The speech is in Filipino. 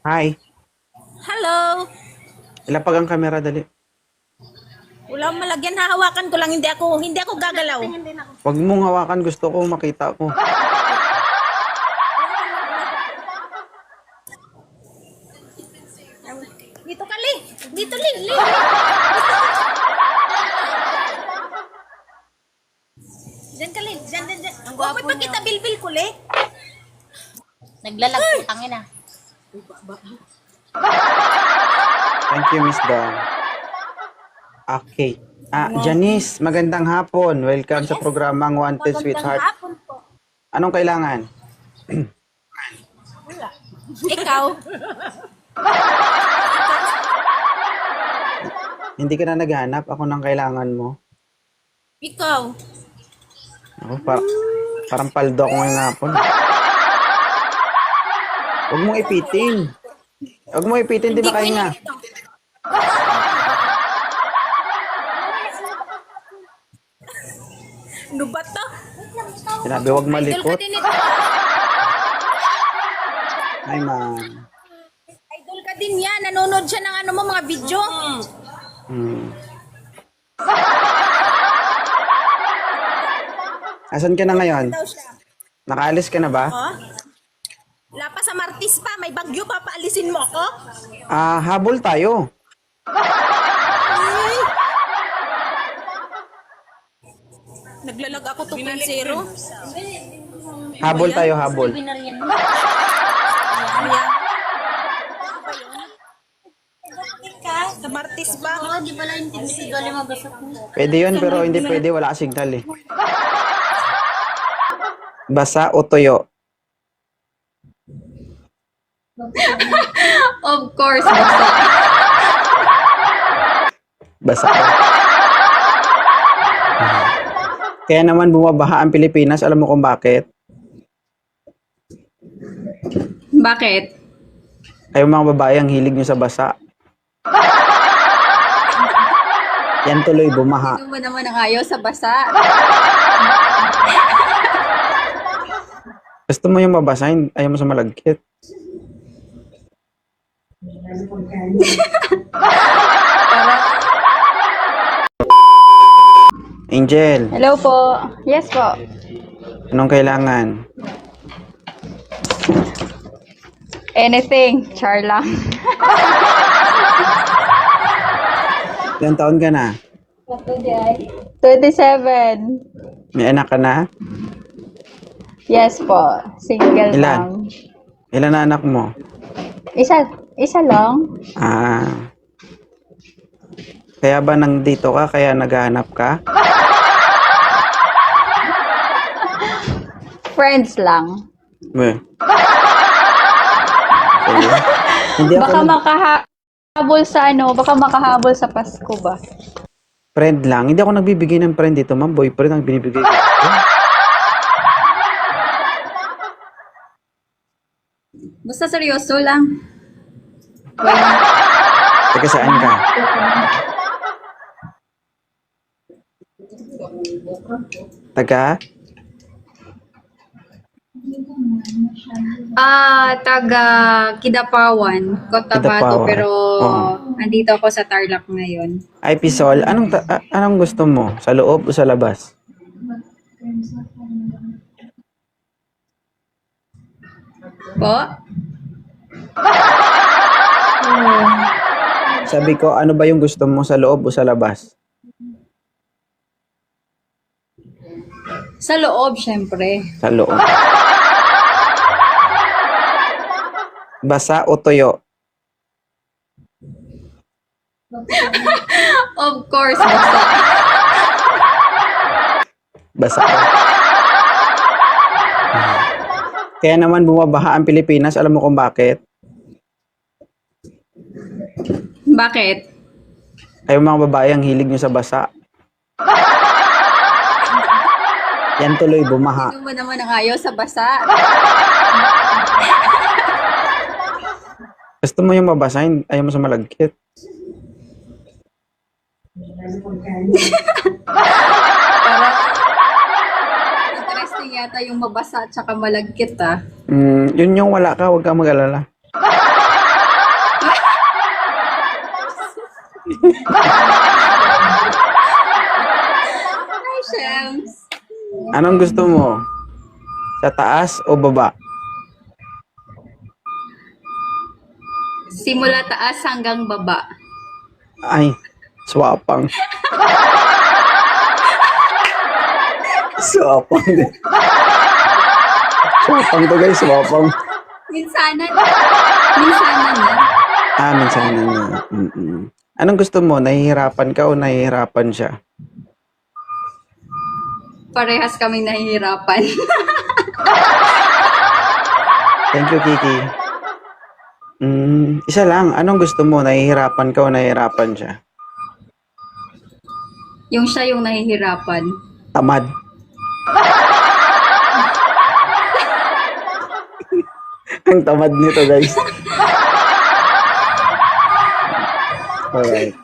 Hi. Hello. Ilapag ang camera, dali. Wala malagyan, hahawakan ko lang, hindi ako gagalaw. Huwag mong hawakan, gusto ko makita ko. Dito ka, Li. Dito, Li. Diyan ka, Li. Diyan. Ang gwapo niya. Kita bilbil ko, Li. Naglalag po, tangin na. Thank you, Miss Dawn. Okay. Janice, magandang hapon. Welcome sa programang Wanted Sweetheart. Hapon po. Anong kailangan? Ikaw. Hindi ka na naghanap. Ako nang kailangan mo. Ikaw. Ako, parang paldo ako ngayong hapon. Huwag mong ipitin. Huwag mong ipitin, di makahinga. Ano ba to? Sinabi, huwag Idol malikot. ka din ito. Ay, ma'am. Idol ka din yan. Nanonood siya ng mga video. Asan ka na ngayon? Daw siya. Nakaalis ka na ba? Oh? Wala pa sa Martis pa. May bagyo pa. Paalisin mo ako? Habol tayo. Ay. Naglalag ako 2.0. Habol tayo, habol. Binariyan mo. Sa Martis ba? Oo, di pala yung tinisigal yung mabasok mo. Pwede yun, pero hindi pwede. Wala ka signal eh. Basa o tuyo? Of course, basta. Basa. Kaya naman bumabaha ang Pilipinas. Alam mo kung bakit? Bakit? Kayo mga babae ang hilig nyo sa basa. Yan tuloy bumaha. Sino ba naman ang ayaw sa basa? Gusto mo yung mabasa, ayaw mo sa malagkit. Angel, Hello po. Yes po. anong kailangan? Anything. Char lang. Ilang taon ka na? 27. May anak ka na? Yes po. Single Ilan? lang. Ilan na anak mo? Isa lang. Kaya ba nandito ka? Kaya naghahanap ka? Friends lang. Well. Sige. Hindi ako Baka makahabol sa baka makahabol sa Pasko ba? friend lang. Hindi ako nagbibigay ng friend dito, ma'am. Boyfriend ang binibigay ko. Basta seryoso lang. Taga saan ka? Taga? Taga Kidapawan, Cotabato, Kidapawan. pero Oo. andito ako sa Tarlac ngayon. Ay, Pisol, anong gusto mo? Sa loob o sa labas? Po? Sabi ko, ano ba yung gusto mo? Sa loob o sa labas? Sa loob, syempre. Sa loob. Basa o tuyo? Of course, basta. Basa. Kaya naman bumabaha ang Pilipinas. Alam mo kung bakit? Bakit? Kayo mga babae ang hilig nyo sa basa. Yan tuloy bumaha. Sino ba naman ang ayaw sa basa? Gusto mo yung mabasa, ayaw mo sa malagkit. Interesting yata yung mabasa at saka malagkit, ah. Yun yung wala ka, huwag kang mag-alala. Hi, Shems. Anong gusto mo? Sa taas o baba? Simula taas hanggang baba. Ay, swapang. Swapang din. Swapang to guys, swapang. Minsanan. Minsanan na. Minsan na. Anong gusto mo? Nahihirapan ka o nahihirapan siya? Parehas kaming nahihirapan. Thank you, Kiki. Isa lang. Anong gusto mo? Nahihirapan ka o nahihirapan siya? Yung siya yung nahihirapan. Tamad. Ang tamad nito, guys. Alright.